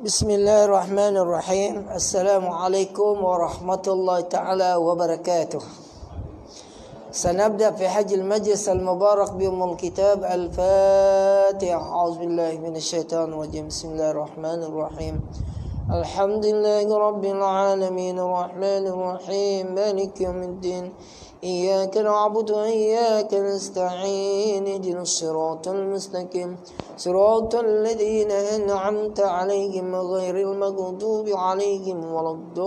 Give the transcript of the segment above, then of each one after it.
Bismillahirrahmanirrahim. Assalamualaikum warahmatullahi ta'ala wabarakatuh. Sanabda fi hajjil majlis al-mubarak bi ummul kitab al-Fatiha. A'udzubillahi minasyaitonir rajim. Bismillahirrahmanirrahim. Alhamdulillahi rabbil alamin arrahmanir rahim maliki yaumiddin. إياك نعبد وإياك نستعين اهدنا الصراط المستقيم صراط الذين أنعمت عليهم غير المغضوب عليهم ولا الضالين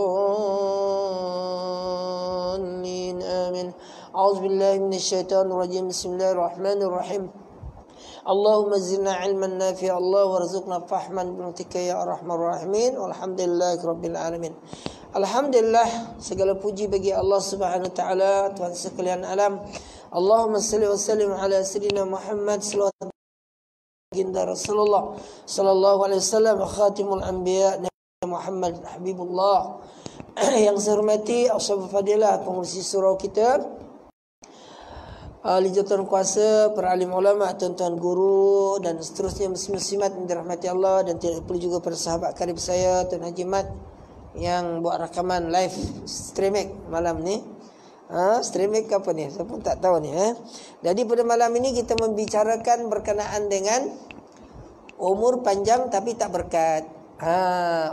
آمين. أعوذ بالله من الشيطان الرجيم. بسم الله الرحمن الرحيم. اللهم زدنا علما نافعا الله وارزقنا فهما برحمتك يا أرحم الراحمين والحمد لله رب العالمين. Alhamdulillah, segala puji bagi Allah Subhanahu wa taala, Tuhan sekalian alam. Allahumma salli wa sallim ala sayyidina Muhammad sallallahu baginda Rasulullah sallallahu alaihi wasallam, khatimul anbiya Nabi Muhammad Habibullah. Yang saya hormati ashabul fadilah, pengurusi surau kita, ahli jawatan kuasa, para alim ulama, tuan-tuan guru dan seterusnya muslimat yang dirahmati Allah, dan tidak perlu juga para sahabat karib saya, Tuan Haji Mat yang buat rakaman live streaming malam ni. Streaming apa ni? Saya pun tak tahu ni. Jadi pada malam ini kita membicarakan berkenaan dengan umur panjang tapi tak berkat.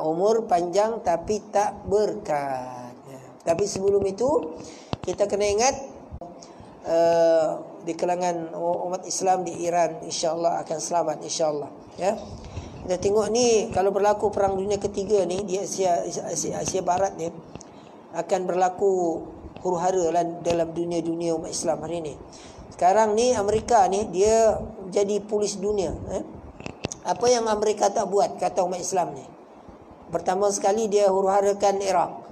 Umur panjang tapi tak berkat. Tapi sebelum itu kita kena ingat di kalangan umat Islam di Iran insya-Allah akan selamat insya-Allah, ya. Kita tengok ni, kalau berlaku perang dunia ketiga ni di Asia Barat ni, akan berlaku huru-hara dalam dunia umat Islam hari ni. Sekarang ni Amerika ni dia jadi polis dunia. Apa yang Amerika tak buat, kata umat Islam ni? Pertama sekali dia huru-harakan Iraq.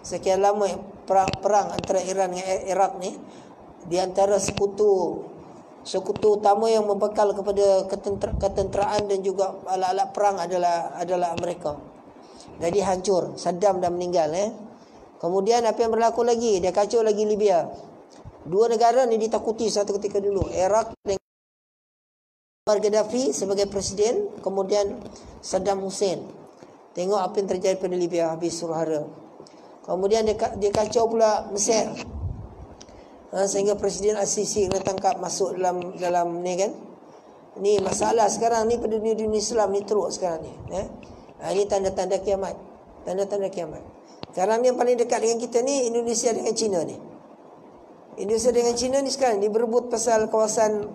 Sekian lama perang antara Iran dengan Iraq ni, di antara sekutu utama yang membekal kepada ketenteraan dan juga alat-alat perang adalah Amerika. Jadi hancur, Saddam dah meninggal. Kemudian apa yang berlaku lagi? Dia kacau lagi Libya. Dua negara ni ditakuti satu ketika dulu, Iraq dengan Gaddafi sebagai presiden, kemudian Saddam Hussein. Tengok apa yang terjadi pada Libya, habis huru-hara. Kemudian dia kacau pula Mesir. Sehingga Presiden Al-Sisi kena tangkap masuk dalam ni kan. Ni masalah sekarang ni pada dunia Islam ni teruk sekarang ni. Ini tanda-tanda kiamat. Tanda-tanda kiamat. Sekarang ni yang paling dekat dengan kita ni Indonesia dengan China ni. Indonesia dengan China ni sekarang ni berebut pasal kawasan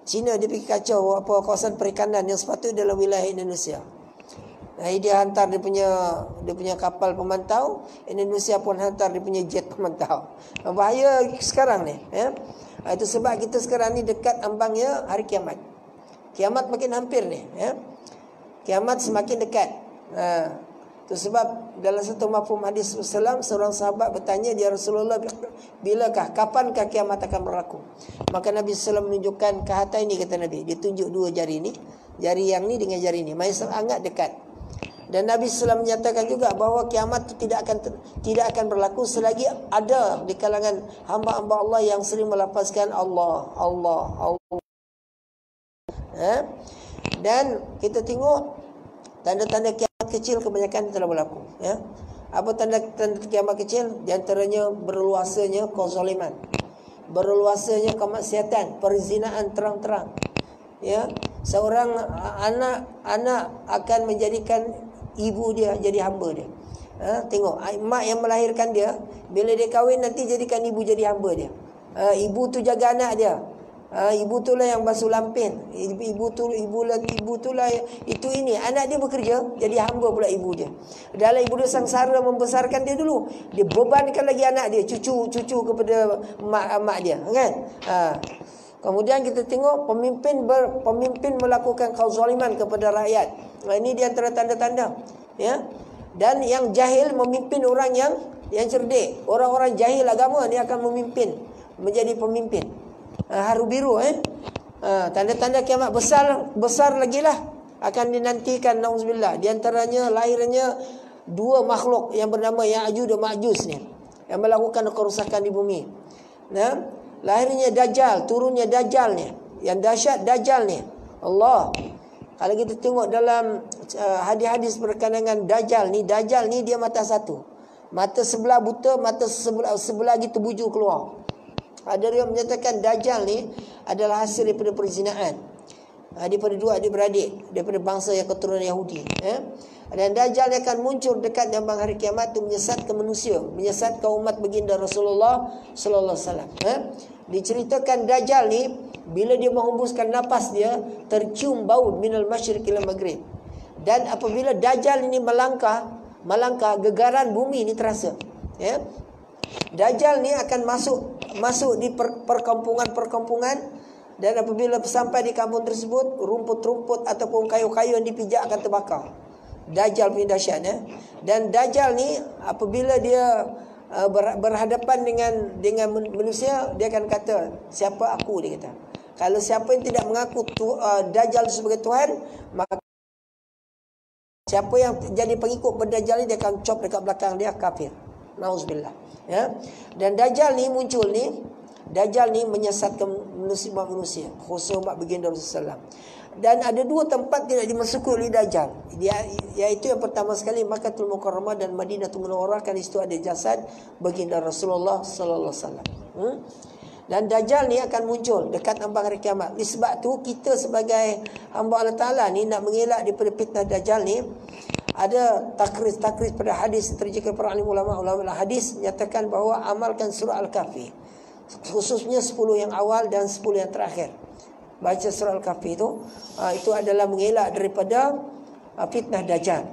China. Dia pergi kacau kawasan perikanan yang sepatutnya dalam wilayah Indonesia. Dia hantar dia punya kapal pemantau, Indonesia pun hantar dia punya jet pemantau. Bahaya sekarang ni, ya. Itu sebab kita sekarang ni dekat ambangnya hari kiamat. Kiamat makin hampir ni, ya. Kiamat semakin dekat. Itu sebab dalam satu mafhum hadis Rasulullah, seorang sahabat bertanya, "Ya Rasulullah, kapankah kiamat akan berlaku?" Maka Nabi SAW menunjukkan ke hati ini, kata Nabi. Dia tunjuk dua jari ni, jari yang ni dengan jari ni, masih sangat dekat. Dan Nabi SAW menyatakan juga bahawa kiamat itu tidak akan berlaku selagi ada di kalangan hamba-hamba Allah yang sering melafazkan Allah. Dan kita tengok tanda-tanda kiamat kecil kebanyakan telah berlaku. Apa tanda-tanda kiamat kecil? Di antaranya berluasanya kezaliman, berluasanya kemaksiatan, perzinaan terang-terang. Seorang anak akan menjadikan ibu dia jadi hamba dia. Tengok, mak yang melahirkan dia, bila dia kahwin nanti jadikan ibu jadi hamba dia. Ibu tu jaga anak dia. Ibu tu lah yang basuh lampin. Ibu tu lah itu ini. Anak dia bekerja, jadi hamba pula ibu dia. Dalam ibu dia sengsara membesarkan dia dulu, dia bebankan lagi anak dia, cucu kepada mak dia, kan? Kemudian kita tengok pemimpin melakukan kezaliman kepada rakyat. Ini di antara tanda-tanda, ya. Dan yang jahil memimpin orang yang cerdik. Orang-orang jahil agama ni akan menjadi pemimpin. Haru biru, tanda-tanda kiamat besar lagi lah akan dinantikan, nauzubillah. Di antaranya lahirnya dua makhluk yang bernama Ya'juj dan Ma'juj ni, yang melakukan kerusakan di bumi. Lahirnya Dajjal, turunnya Dajjal ni. Yang dahsyat Dajjal ni, Allah Kalau kita tengok dalam hadis-hadis berkaitan dengan Dajjal ni dia mata satu. Mata sebelah buta, mata sebelah lagi terbujur keluar. Ada yang menyatakan Dajjal ni adalah hasil daripada perzinaan. Daripada dua adik-beradik, daripada bangsa yang keturunan Yahudi. Dan Dajjal akan muncul dekat ambang hari kiamat tu menyesatkan manusia, menyesatkan umat baginda Rasulullah sallallahu alaihi wasallam. Diceritakan Dajjal ni bila dia menghembuskan nafas dia tercium bau minal masyriq ila maghrib. Dan apabila Dajjal ini melangkah, gegaran bumi ini terasa. Dajjal ni akan masuk di perkampungan-perkampungan, dan apabila sampai di kampung tersebut, rumput-rumput ataupun kayu-kayu yang dipijak akan terbakar. Dajjal punya dahsyat. Dan Dajjal ni apabila dia berhadapan dengan manusia, dia akan kata, siapa aku, dia kata. Kalau siapa yang tidak mengaku Dajjal sebagai Tuhan, maka siapa yang jadi pengikut Dajjal ni, dia akan cop dekat belakang dia, kafir. Nauzubillah. Dan Dajjal ni muncul ni, Dajjal ni menyesatkan manusia, khusus umat baginda Rasulullah. Dan ada dua tempat tidak dimasuki oleh Dajjal. Iaitu yang pertama sekali Makkahul Mukarramah dan Madinatul Munawwarah, kan itu ada jasad baginda Rasulullah sallallahu alaihi wasallam. Dan Dajjal ni akan muncul dekat ambang hari kiamat. Sebab tu kita sebagai hamba Allah Taala ni nak mengelak daripada fitnah Dajjal ni, ada takris pada hadis terjadi para ulama hadis menyatakan bahawa amalkan surah Al-Kahfi, khususnya 10 yang awal dan 10 yang terakhir. Baca surah Al-Kahfi itu adalah mengelak daripada fitnah Dajjal,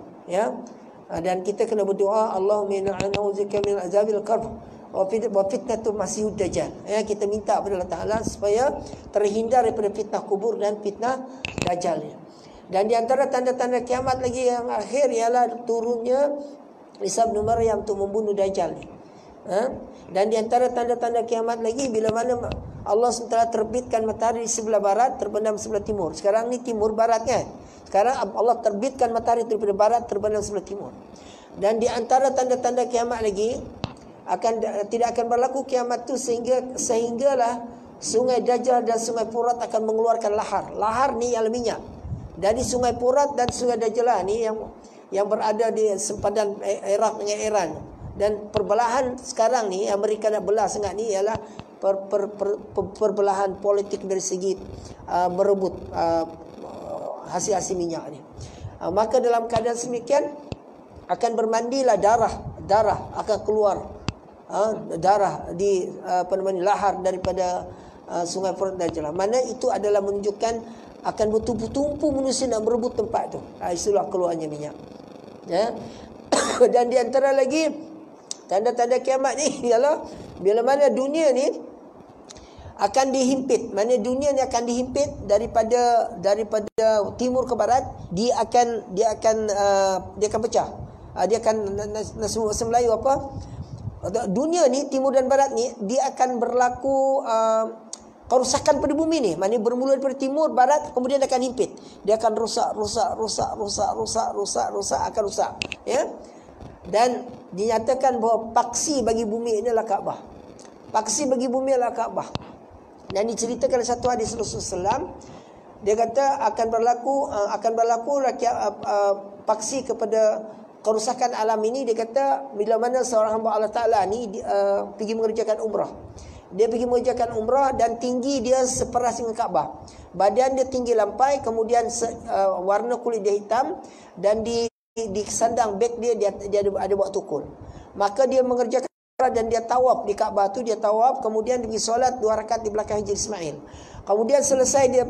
dan kita kena berdoa, Allahumma inna na'udzubika min azabil qabr wa fitnatul masiihud dajjal. Kita minta kepada Allah Taala supaya terhindar daripada fitnah kubur dan fitnah Dajjal. Dan di antara tanda-tanda kiamat lagi yang akhir ialah turunnya Isa bin Maryam untuk membunuh Dajjal ni. Dan di antara tanda-tanda kiamat lagi, bila mana Allah SWT terbitkan matahari di sebelah barat, terbenam sebelah timur. Sekarang ni timur barat kan. Sekarang Allah terbitkan matahari daripada barat, terbenam sebelah timur. Dan di antara tanda-tanda kiamat lagi, tidak akan berlaku kiamat tu sehinggalah sungai Dajjal dan sungai Furat akan mengeluarkan lahar. Lahar ni ialah minyak. Dari sungai Furat dan sungai Dajjal ni yang berada di sempadan Iraq dengan Iran. Dan perbelahan sekarang ni yang mereka nak belah sangat ni ialah perbelahan politik dari segi merebut hasil-hasil minyak ni. Maka dalam keadaan semikian akan bermandilah darah akan keluar, darah di lahar daripada sungai Furat dan Dajjal. Mana itu adalah menunjukkan akan bertumpu-tumpu manusia nak berebut tempat tu. Itulah keluarnya minyak. Dan di antara lagi tanda-tanda kiamat ni ialah bila mana dunia ni akan dihimpit. Mana dunia ni akan dihimpit daripada timur ke barat, dia akan pecah. Dia akan Melayu apa? Dunia ni timur dan barat ni dia akan berlaku kerusakan pada bumi ni. Maknanya bermula daripada timur, barat, kemudian akan himpit. Dia akan rosak akan rusak. Dan dinyatakan bahawa paksi bagi bumi ini adalah Kaabah. Paksi bagi bumi adalah Kaabah. Dan diceritakan satu hadis Rasulullah SAW, dia kata akan berlaku paksi kepada kerusakan alam ini. Dia kata bila mana seorang hamba Allah Ta'ala ni pergi mengerjakan umrah. Dia pergi mengerjakan umrah dan tinggi dia seperas dengan Kaabah. Badan dia tinggi lampai, kemudian warna kulit dia hitam, dan di sandang beg dia ada buat tukul. Maka dia mengerjakan dan dia tawaf di Kaabah tu, dia tawaf, kemudian dia pergi solat 2 rakaat di belakang Hijr Ismail. Kemudian selesai dia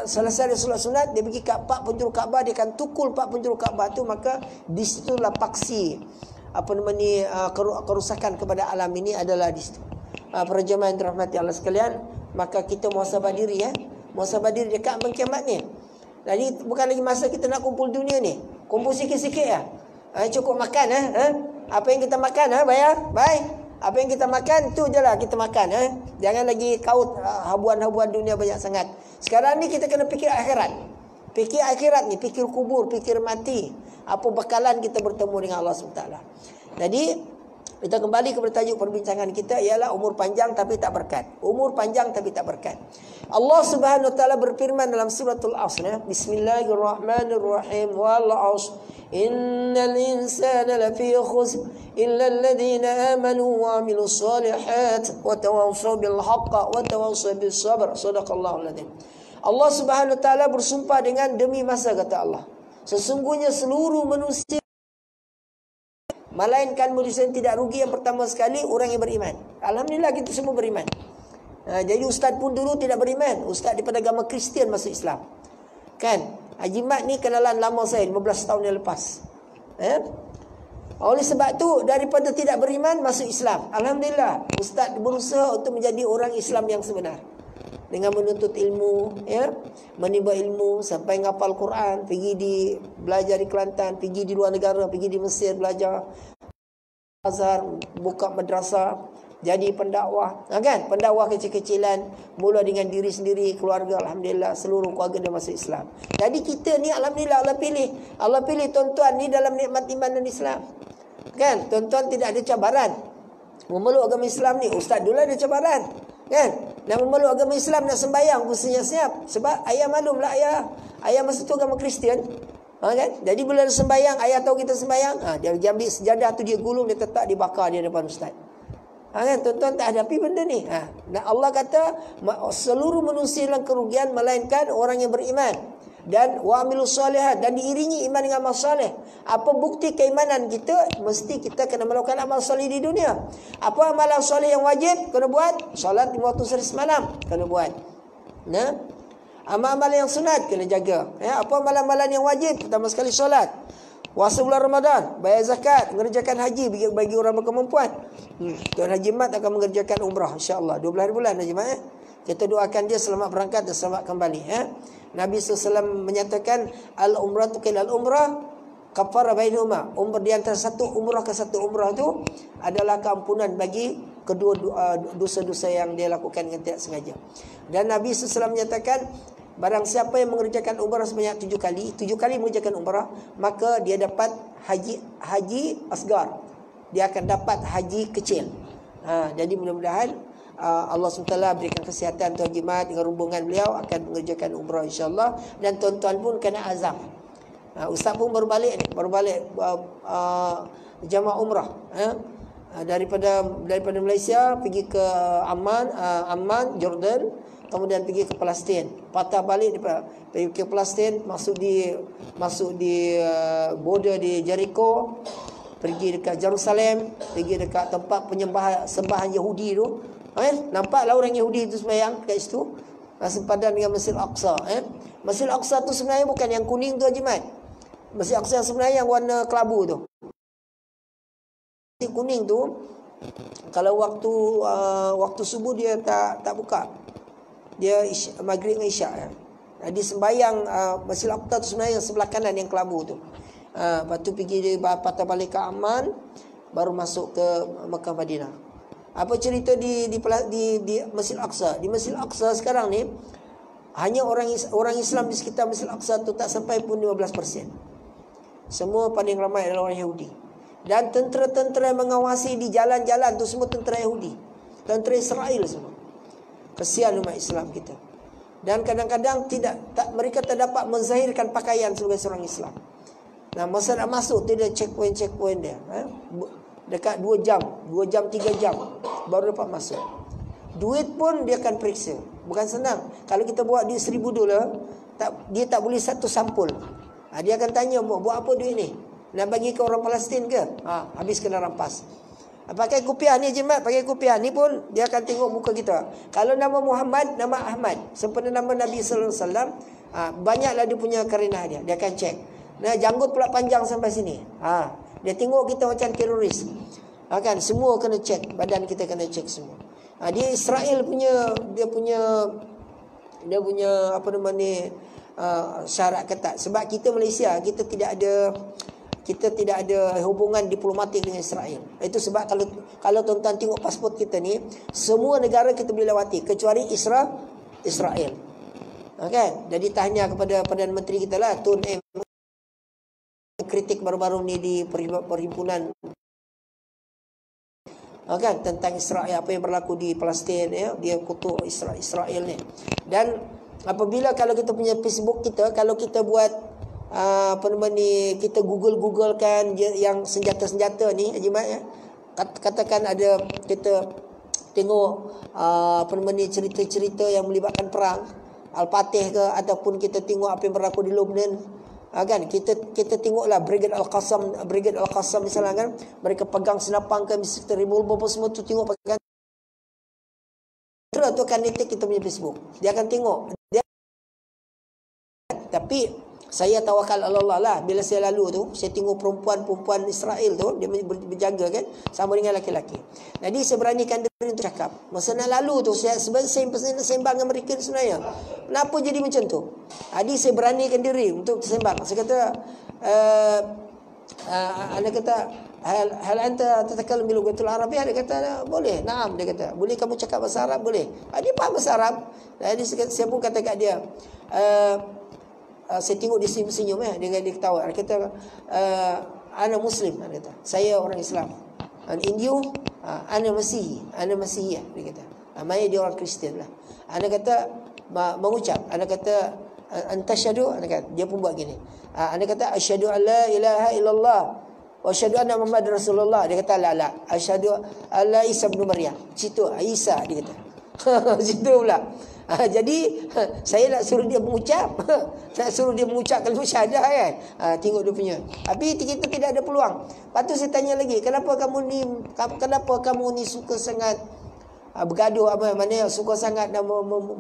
solat sunat, dia pergi ke 4 penjuru Kaabah, dia akan tukul 4 penjuru Kaabah tu, maka di situlah paksi kerusakan kepada alam ini adalah di situ. Para jemaah yang dirahmati Allah sekalian, maka kita muhasabah diri muhasabah diri dekat kiamat ni. Jadi bukan lagi masa kita nak kumpul dunia ni. Kumpul sikit-sikit lah. Cukup makan apa yang kita makan bayar. Baik. Apa yang kita makan tu je lah kita makan. Jangan lagi kaut habuan-habuan dunia banyak sangat. Sekarang ni kita kena fikir akhirat. Fikir akhirat ni, fikir kubur, fikir mati. Apa bekalan kita bertemu dengan Allah SWT. Jadi Kita kembali kepada tajuk perbincangan kita, ialah umur panjang tapi tak berkat. Umur panjang tapi tak berkat. Allah Subhanahu wa taala berfirman dalam suratul Asr, Bismillahirrahmanirrahim, wal 'ashr innal insana lafi khusr illa alladhina amanu wa 'amilus solihat wa tawassaw bil haqq wa tawassaw bis sabr. Shadaqallahul adzim. Allah Subhanahu wa taala bersumpah dengan demi masa, kata Allah, sesungguhnya seluruh manusia, melainkan manusia yang tidak rugi yang pertama sekali orang yang beriman. Alhamdulillah kita semua beriman. Jadi ustaz pun dulu tidak beriman. Ustaz daripada agama Kristian masuk Islam. Kan? Haji Mat ni kenalan lama saya, 15 tahun yang lepas. Oleh sebab tu daripada tidak beriman masuk Islam. Alhamdulillah ustaz berusaha untuk menjadi orang Islam yang sebenar. Dengan menuntut ilmu, menimba ilmu sampai ngapal Quran, pergi belajar di Kelantan, pergi di luar negara, pergi di Mesir belajar, Azhar, buka madrasah, jadi pendakwah, kan? Pendakwah kecil-kecilan, mula dengan diri sendiri, keluarga, alhamdulillah seluruh keluarga dah masuk Islam. Jadi kita ni alhamdulillah Allah pilih tuan-tuan ni dalam nikmat iman dan Islam. Kan? Tuan-tuan tidak ada cabaran memeluk agama Islam ni. Ustaz dulu ada cabaran, kan? Nak memeluk agama Islam, nak sembahyang pun siap. Sebab ayah maklumlah, ayah masa tu agama Kristian, kan? Jadi bila sembahyang, ayah tahu kita sembahyang, dia ambil sejadah tu, dia gulung, dia letak, dia bakar dia depan ustaz. Kan? Tuan-tuan tak hadapi benda ni. Nah, Allah kata seluruh manusia dalam kerugian melainkan orang yang beriman dan wa'amilus solihat, dan diiringi iman dengan amal soleh. Apa bukti keimanan kita? Mesti kita kena melakukan amal soleh di dunia. Apa amalan soleh yang wajib? Kena buat. Solat 5 waktu sehari semalam kena buat. Nah, amal-amal yang sunat kena jaga. Apa amalan-amalan yang wajib? Pertama sekali solat, puasa bulan Ramadan, bayar zakat, mengerjakan haji bagi orang berkemampuan. Tuan Haji Mat akan mengerjakan umrah insya-Allah 12 hari bulan Haji Mat. Kita doakan dia selamat berangkat dan selamat kembali. Nabi SAW menyatakan al-umratu kal al-umrah kafara bainahuma. Umrah di antara satu umrah ke satu umrah tu adalah keampunan bagi kedua dosa-dosa yang dia lakukan dengan tidak sengaja. Dan Nabi SAW menyatakan barang siapa yang mengerjakan umrah sebanyak 7 kali mengerjakan umrah, maka dia dapat haji asgar. Dia akan dapat haji kecil. Jadi mudah-mudahan Allah SWT berikan kesihatan Tuan Haji Mat dengan rombongan beliau akan mengerjakan umrah insya-Allah, dan tuan-tuan pun kena azam. Ustaz pun baru balik jamaah umrah daripada Malaysia pergi ke Amman, Jordan, kemudian pergi ke Palestin, patah balik pergi ke Palestin, masuk di border di Jericho, pergi dekat Jerusalem, pergi dekat tempat sembahan Yahudi tu. Nampaklah orang Yahudi itu sembahyang kat situ, sempadan dengan Masjid Al-Aqsa. Masjid Al-Aqsa tu sebenarnya bukan yang kuning tu Haji Mat. Masjid Al-Aqsa yang sebenarnya yang warna kelabu tu. Masjid kuning tu kalau waktu subuh dia tak buka. Dia maghrib dengan isyak. Jadi sembahyang Masjid Al-Aqsa tu sebenarnya yang sebelah kanan yang kelabu tu. Lepas tu pergi patah balik ke Amman, baru masuk ke Mekah Madinah. Apa cerita di Masjid Al-Aqsa? Di Masjid Al-Aqsa sekarang ni hanya orang Islam di sekitar Masjid Al-Aqsa tu tak sampai pun 15%. Semua paling ramai adalah orang Yahudi. Dan tentera-tentera yang mengawasi di jalan-jalan tu semua tentera Yahudi, tentera Israel semua. Kesian umat Islam kita. Dan kadang-kadang mereka tak dapat menzahirkan pakaian sebagai seorang Islam. Nah, masa nak masuk tu dia checkpoint dia. Dekat 2 jam, 3 jam baru dapat masuk. Duit pun dia akan periksa. Bukan senang. Kalau kita buat duit $1,000, dia tak boleh satu sampul. Dia akan tanya, buat apa duit ni? Nak bagi ke orang Palestin ke? Habis kena rampas. Pakai kopiah ni Jimat, pakai kopiah ni pun dia akan tengok muka kita. Kalau nama Muhammad, nama Ahmad, sempena nama Nabi sallallahu alaihi wasallam, banyaklah dia punya karinah dia. Dia akan cek. Nah, janggut pula panjang sampai sini. Dia tengok kita macam teroris. Kan semua kena cek, badan kita kena cek semua. Dia Israel punya apa nama ni syarat ketat. Sebab kita Malaysia kita tidak ada hubungan diplomatik dengan Israel. Itu sebab kalau tuan-tuan tengok pasport kita ni, semua negara kita boleh lawati kecuali Israel. Okay? Jadi tahniah kepada Perdana Menteri kita lah, Tun M. Kritik baru-baru ni di perhimpunan kan, tentang Israel, apa yang berlaku di Palestin, ya, dia kutuk Israel ni. Dan apabila kalau kita punya Facebook kita, kalau kita buat apa nama ni, kita googlekan yang senjata-senjata ni, Haji Mat, ya, katakan ada, kita tengok apa nama ni, cerita-cerita yang melibatkan perang Al-Fatih ke, ataupun kita tengok apa yang berlaku di Lebanon, kan, kita tengoklah Brigade Al-Qassam misalnya, kan, mereka pegang senapang ke Mr. Revolver semua tu, tengok pegang tu akan detik kita punya Facebook, dia akan tengok dia. Tapi saya tawakal Allah lah. Bila saya lalu tu, saya tengok perempuan Israel tu, dia berjaga, kan, sama dengan laki-laki. Jadi saya beranikan diri untuk cakap. Masa nak lalu tu, saya sembang dengan mereka sebenarnya. Kenapa jadi macam tu? Jadi saya beranikan diri untuk sembang. Saya kata, anda kata, hal anta tatakallam bil lughatil arabiyyah, dia kata boleh. Naam, dia kata. Boleh kamu cakap bahasa Arab? Boleh. Dia faham bahasa Arab. Jadi saya pun kata kat dia, saya tengok dia senyum, dia ketawa. Dia kata, ana muslim, dia kata. Saya orang Islam. And in you, ana Masihi. Ana Masihiyah, dia kata. Namanya dia orang Kristian lah. Ana kata mengucap. Ana kata anta syahadu, ana kata, dia pun buat gini. Ana kata asyhadu an la ilaha illallah wa asyhadu anna Muhammad Rasulullah. Dia kata la asyhadu alla Isa bin Maryam. Situ Isa, dia kata. Situ pula. Jadi saya nak suruh dia mengucap, nak suruh dia mengucap kalimah syahadah, kan. Tengok dia punya. Tapi kita tidak ada peluang. Lepas tu saya tanya lagi, kenapa kamu ni suka sangat bergaduh, apa mana, suka sangat nak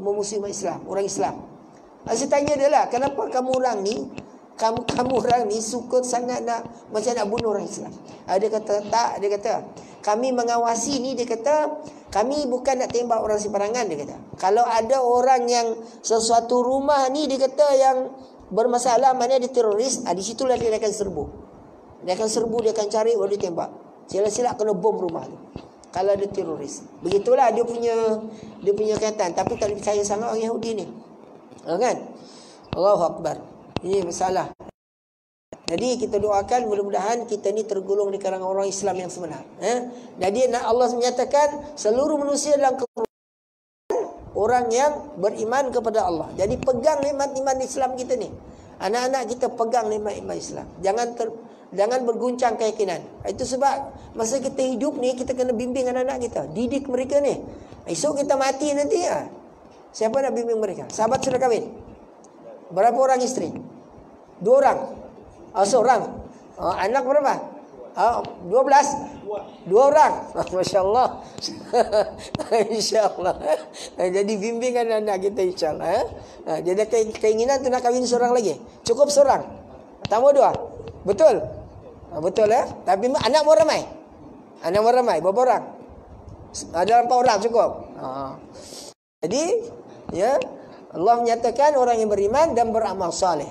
memusuhi Islam, orang Islam. Saya tanya dia lah, kenapa kamu orang ni suka sangat nak macam nak bunuh orang Islam. Dia kata tak, dia kata kami mengawasi ni, dia kata kami bukan nak tembak orang sembarangan, dia kata. Kalau ada orang yang sesuatu rumah ni, dia kata yang bermasalah, mana ada teroris, di situlah dia akan serbu. Dia akan serbu, dia akan cari, baru dia tembak. Sila-sila kena bom rumah tu. Kalau ada teroris. Begitulah dia punya kaitan. Tapi tak percaya sangat orang Yahudi ni. Kan? Allahu Akbar. Ini masalah. Jadi kita doakan mudah-mudahan kita ni tergolong di kalangan orang Islam yang sebenar. Jadi Allah menyatakan seluruh manusia dalam orang yang beriman kepada Allah. Jadi pegang nikmat iman Islam kita ni. Anak-anak kita pegang nikmat iman Islam. Jangan berguncang keyakinan. Itu sebab masa kita hidup ni, kita kena bimbing anak-anak kita, didik mereka ni. Esok kita mati nanti, siapa nak bimbing mereka? Sahabat sudah kahwin? Berapa orang isteri? 2 orang. Seorang. Anak berapa? 12. 2 orang. Masya Allah. InsyaAllah. Jadi bimbing anak-anak kita, insyaAllah. Dia ada keinginan tu nak kahwin seorang lagi. Cukup seorang. Tambah 2. Betul? Betul, ya. Tapi anak mau ramai. Berapa orang? Ada 4 orang cukup. Jadi, ya, Allah menyatakan orang yang beriman dan beramal saleh.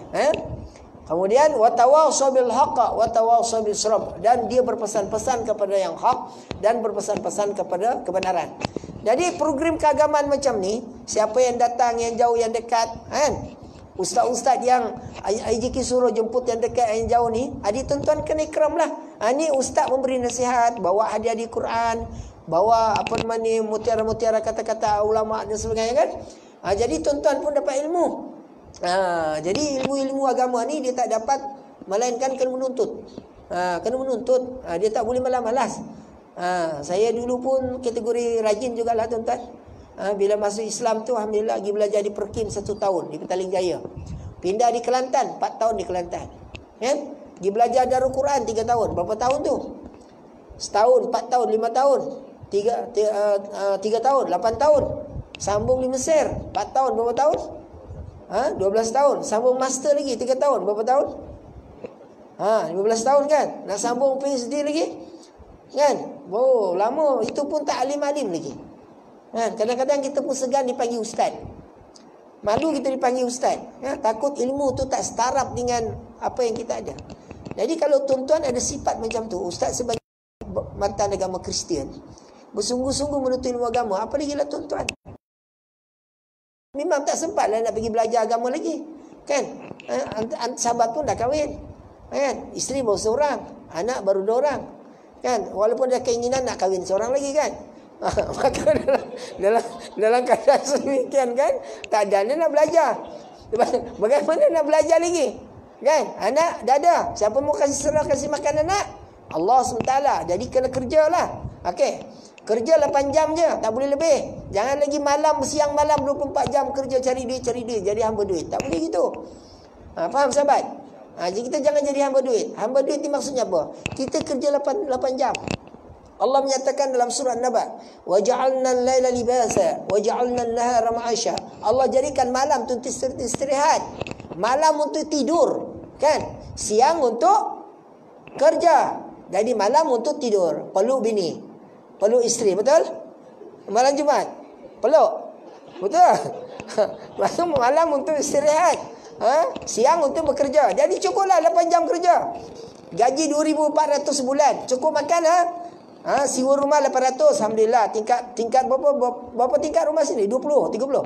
Kemudian watawassaw bil haqq watawassaw bis sabr, dan dia berpesan-pesan kepada yang hak dan berpesan-pesan kepada kebenaran. Jadi program keagamaan macam ni, siapa yang datang, yang jauh, yang dekat, kan? Ustaz-ustaz yang IJK suruh jemput yang dekat, yang jauh ni, adik tuan-tuan kena ikramlah. Ni ustaz memberi nasihat, bawa hadiah Quran, bawa apa namanya mutiara-mutiara kata-kata ulama dan sebagainya, kan? Jadi tuan-tuan pun dapat ilmu. Jadi ilmu-ilmu agama ni dia tak dapat, melainkan kena menuntut. Dia tak boleh malas-malas. Saya dulu pun kategori rajin jugalah, tuan-tuan. Bila masuk Islam tu, alhamdulillah, pergi belajar di Perkim 1 tahun di Petaling Jaya. Pindah di Kelantan 4 tahun di Kelantan, kan? Pergi belajar Darul Quran 3 tahun. Berapa tahun tu? Setahun, 4 tahun, 5 tahun, 3 tahun, 8 tahun. Sambung di Mesir 4 tahun. Berapa tahun? 12 tahun. Sambung master lagi 3 tahun. Berapa tahun? 15 tahun, kan? Nak sambung PhD lagi, kan? Lama. Itu pun tak alim-alim lagi, kan? Kadang-kadang kita pun segan dipanggil ustaz. Malu kita dipanggil ustaz, takut ilmu tu tak setaraf dengan apa yang kita ada. Jadi kalau tuan-tuan ada sifat macam tu, ustaz sebagai mantan agama Kristian, bersungguh-sungguh menuntut ilmu agama, apa lagi lah tuan-tuan? Memang tak sempat lah nak pergi belajar agama lagi, kan? Sahabat pun dah kahwin, kan? Isteri baru seorang, anak baru 2 orang. Kan? Walaupun ada keinginan nak kahwin seorang lagi kan. Maka dalam keadaan sedemikian kan, tak ada nak belajar. Bagaimana nak belajar lagi? Kan? Anak dah ada. Siapa mau kasih makan anak? Allah SWT. Jadi kena kerjalah. Okey. Kerja 8 jam je, tak boleh lebih. Jangan lagi siang malam 24 jam kerja cari duit. Jadi hamba duit. Tak boleh gitu. Faham sahabat? Jadi kita jangan jadi hamba duit. Hamba duit ni maksudnya apa? Kita kerja 8 jam. Allah menyatakan dalam surah Naba, wa ja'alna al-laila libasa wa ja'alna an-nahara ma'asha. Allah jadikan malam untuk istirahat, malam untuk tidur, kan? Siang untuk kerja. Jadi malam untuk tidur, peluk bini, peluk isteri, betul? Malam Jumaat peluk, betul? Malam untuk istirahat, siang untuk bekerja. Jadi cukuplah 8 jam kerja. Gaji 2,400 sebulan, cukup makan sewa rumah 800, alhamdulillah. Tingkat berapa tingkat rumah sini? 20, 30.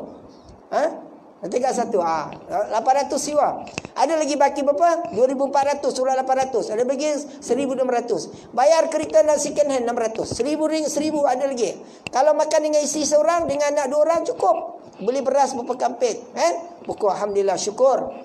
Tingkat 1. 800 sewa. Ada lagi baki berapa? 2,400 surah 800. Ada bagi 1,600. Bayar kereta nak second hand 600. 1,000 ada lagi. Kalau makan dengan isteri seorang, dengan anak 2 orang cukup. Beli beras berapa kampit, pokok alhamdulillah, syukur.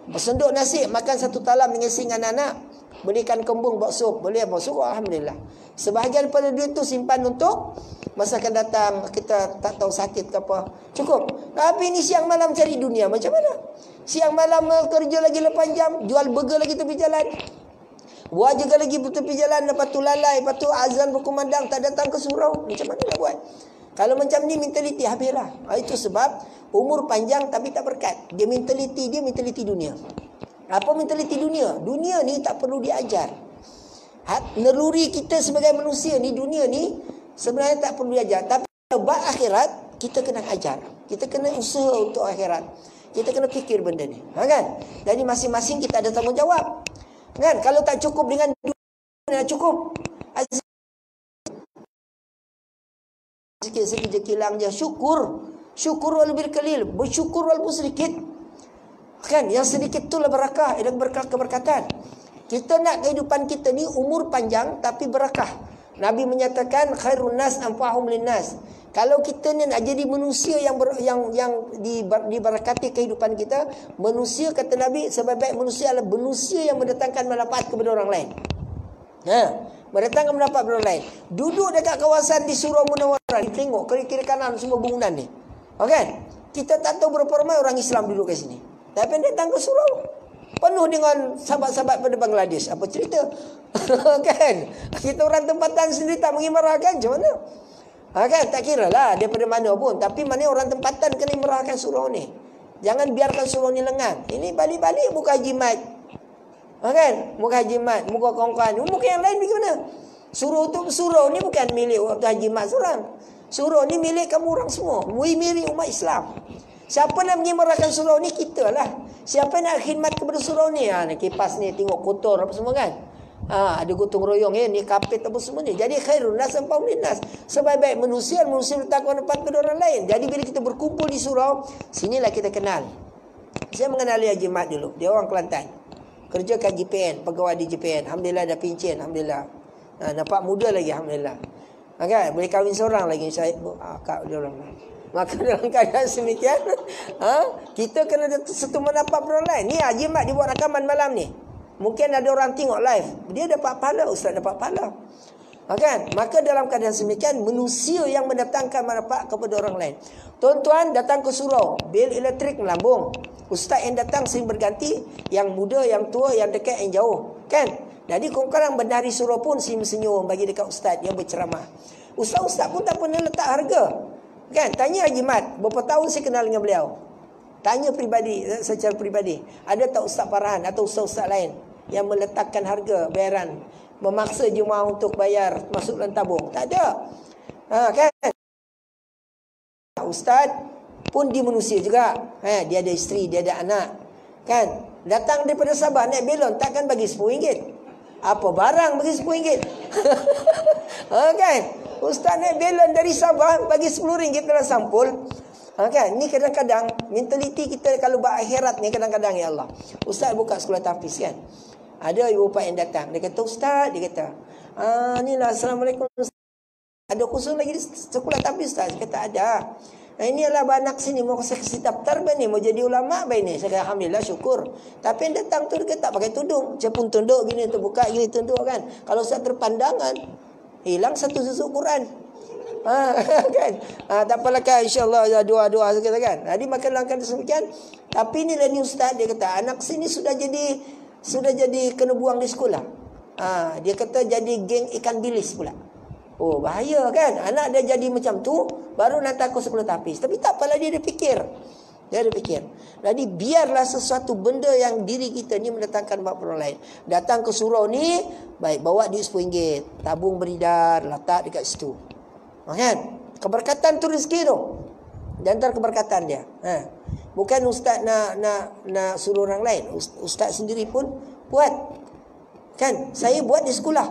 Bersenduk nasi, makan 1 talam dengan isteri dengan anak. Belikan kembung buat sup, boleh apa? Syukur alhamdulillah. Sebahagian daripada duit tu simpan untuk masa akan datang, kita tak tahu sakit ke apa. Cukup. Tapi ni siang malam cari dunia macam mana? Siang malam kerja lagi 8 jam, jual burger lagi tepi jalan. Buat juga lagi tepi jalan, lepas tu lalai, lepas tu azan berkumandang, tak datang ke surau. Macam mana nak buat? Kalau macam ni mentaliti habislah. Itu sebab umur panjang tapi tak berkat. Dia mentaliti dunia. Apa mentaliti dunia? Dunia ni tak perlu diajar. Naluri kita sebagai manusia ni, dunia ni sebenarnya tak perlu diajar. Tapi buat akhirat, kita kena ajar. Kita kena usaha untuk akhirat. Kita kena fikir benda ni. Kan? Jadi masing-masing kita ada tanggungjawab. Kan? Kalau tak cukup dengan dunia, tak cukup. Sikit-sikit je kilang je. Syukur walaupun berkelil. Bersyukur walaupun sedikit. Kan? Yang sedikit itulah barakah. Keberkatan. Kita nak kehidupan kita ni umur panjang tapi berakah. Nabi menyatakan khairun nas anfa'uhum linnas. Kalau kita ni nak jadi manusia yang diberkati kehidupan kita, manusia kata Nabi sebaik-baik manusia adalah manusia yang mendatangkan manfaat kepada orang lain. Mendatangkan manfaat kepada orang lain. Duduk dekat kawasan di Surau Munawwarah, tengok kiri kanan semua bangunan ni. Kan? Kita tak tahu berapa ramai orang Islam duduk kat sini. Tapi datang ke surau penuh dengan sahabat-sahabat pada Bangladesh. Apa cerita? Kan? Kita orang tempatan sendiri tak mengimarahkan macam mana? Kan? Tak kira lah daripada mana pun. Tapi mana orang tempatan kena imarahkan surau ni. Jangan biarkan surau ni lengang. Ini balik-balik muka Haji Mat. Kan? Muka Haji Mat, muka kawan-kawan. Muka yang lain bagaimana? Surau ni bukan milik Haji Mat seorang. Surau ni milik kamu orang semua. Milik umat Islam. Siapa nak mengimarahkan surau ni? Kita lah. Siapa nak khidmat kepada surau ni? Nak kipas ni, tengok kotor apa semua kan? Ada gotong royong ni kapit apa semua ni. Jadi khairun nas anfa'uhum linnas. Sebaik-baik manusia bertakwa dapat kepada orang lain. Jadi bila kita berkumpul di surau, sinilah kita kenal. Saya mengenali Haji Mat dulu. Dia orang Kelantan. Kerja kat JPN, pegawai di JPN. Alhamdulillah dah pincin, alhamdulillah. Nampak muda lagi, alhamdulillah. Kan? Boleh kahwin seorang lagi saya. Kak dia orang. Maka dalam keadaan semikian, kita kena satu mendapat orang lain. Ni Haji Mat dia buat rakaman malam ni. Mungkin ada orang tengok live. Dia dapat pahala, ustaz dapat pahala. Kan? Maka dalam keadaan semikian, manusia yang mendatangkan manfaat kepada orang lain. Tuan-tuan datang ke surau, bil elektrik melambung. Ustaz yang datang sering berganti, yang muda, yang tua, yang dekat, yang jauh. Kan? Jadi korang berdari surau pun senyum-senyum bagi dekat ustaz yang berceramah. Ustaz-ustaz pun tak pernah letak harga. Kan? Tanya Haji Mat, berapa tahun saya kenal dengan beliau? Tanya peribadi, secara peribadi. Ada tak Ustaz Farhan atau ustaz-ustaz lain yang meletakkan harga bayaran, memaksa jemaah untuk bayar masuk dalam tabung? Tak ada. Kan? Ustaz pun dia manusia juga. Dia ada isteri, dia ada anak. Kan? Datang daripada Sabah naik belon, takkan bagi RM10. Apa barang bagi RM10? Kan? Ustaz naik belon dari Sabah bagi RM10 dalam sampul. Kan? Ni kadang-kadang mentaliti kita kalau buat akhirat ni kadang-kadang ya Allah. Ustaz buka sekolah tahfiz kan. Ada ibu bapa yang datang. Dia kata, Ustaz, dia kata, Inilah Assalamualaikum. Ada khusus lagi di sekolah tapi Ustaz kata ada. Ini adalah anak sini mau saya kasih daftar ni mau jadi ulama ni. Saya kata alhamdulillah syukur. Tapi yang datang tu dia tak pakai tudung. Saya pun tunduk gini terbuka gini tunduk kan. Kalau saya terpandangan hilang satu susuk Quran. Kan. Tak apalah kan insya-Allah doa-doa kita kan. Jadi makan langkah demikian. Tapi inilah ni ustaz dia kata anak sini sudah jadi kena buang di sekolah. Dia kata jadi geng ikan bilis pula. Oh bahaya kan. Anak dia jadi macam tu baru nak takut sekolah tapis. Tapi tak apalah dia fikir. Dia ada fikir. Jadi biarlah sesuatu benda yang diri kita ni mendatangkan manfaat orang lain. Datang ke surau ni, baik bawa duit RM10, tabung beridar, letak dekat situ. Kan? Keberkatan tu rezeki tu. Di antara keberkatan dia. Bukan ustaz nak suruh orang lain. Ustaz sendiri pun buat. Kan? Saya buat di sekolah.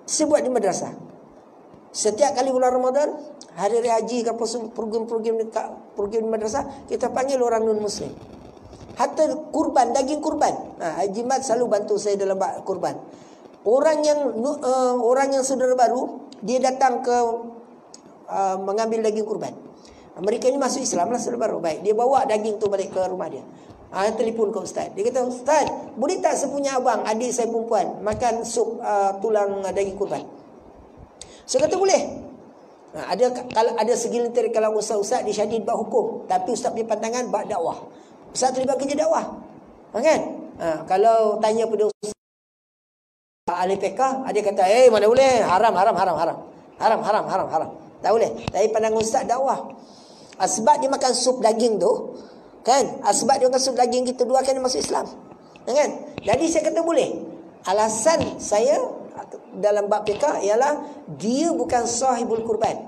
Saya buat di madrasah. Setiap kali bulan Ramadan, hari raya haji ke program-program di madrasah, kita panggil orang non-muslim. Hatta kurban, daging kurban. Haji Mat selalu bantu saya dalam kurban. Orang yang saudara baru, dia datang ke mengambil daging kurban. Mereka ni masuk Islam lah saudara baru. Baik, dia bawa daging tu balik ke rumah dia. Telefon ke ustaz. Dia kata, "Ustaz, boleh tak saya punya abang, adik saya perempuan makan sup tulang daging kurban?" Saya kata boleh. Kalau ada segelintir kalau ustaz disyadid bab hukum, tapi ustaz punya pandangan bab dakwah. Ustaz terlibat kerja dakwah. Kan? Kalau tanya pada ustaz ahli fiqh, dia kata, mana boleh? Haram. Tak boleh. Tapi pandangan ustaz dakwah. Sebab dia makan sup daging tu, kan? Sebab dia makan sup daging kita dua kan dia masuk Islam. Kan? Jadi saya kata boleh. Alasan saya dalam bab fiqh ialah dia bukan sahibul kurban.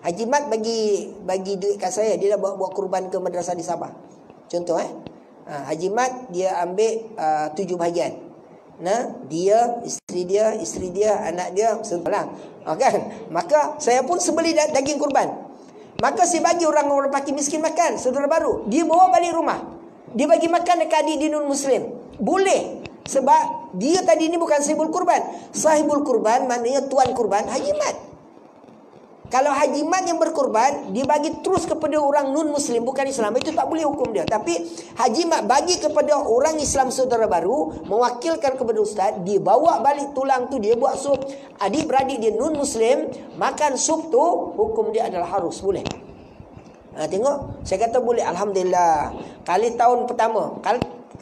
Haji Mat bagi duit kat saya, dia dah buat kurban ke madrasah di Sabah. Contoh Haji Mat dia ambil 7 bahagian. Dia, isteri dia, anak dia sempurna. Kan? Maka saya pun sembelih daging kurban. Maka saya bagi orang-orang fakir miskin makan, saudara baru. Dia bawa balik rumah. Dia bagi makan dekat adik dia non-muslim. Boleh. Sebab dia tadi ni bukan sahibul kurban. Sahibul kurban maknanya tuan kurban Haji Mat. Kalau Haji Mat yang berkurban, dia bagi terus kepada orang non-muslim bukan Islam, itu tak boleh hukum dia. Tapi Haji Mat bagi kepada orang Islam saudara baru, mewakilkan kepada ustaz, dia bawa balik tulang tu, dia buat sup. Adik-beradik dia non-muslim makan sup tu, hukum dia adalah harus, boleh. Tengok, saya kata boleh, alhamdulillah. Kali tahun pertama,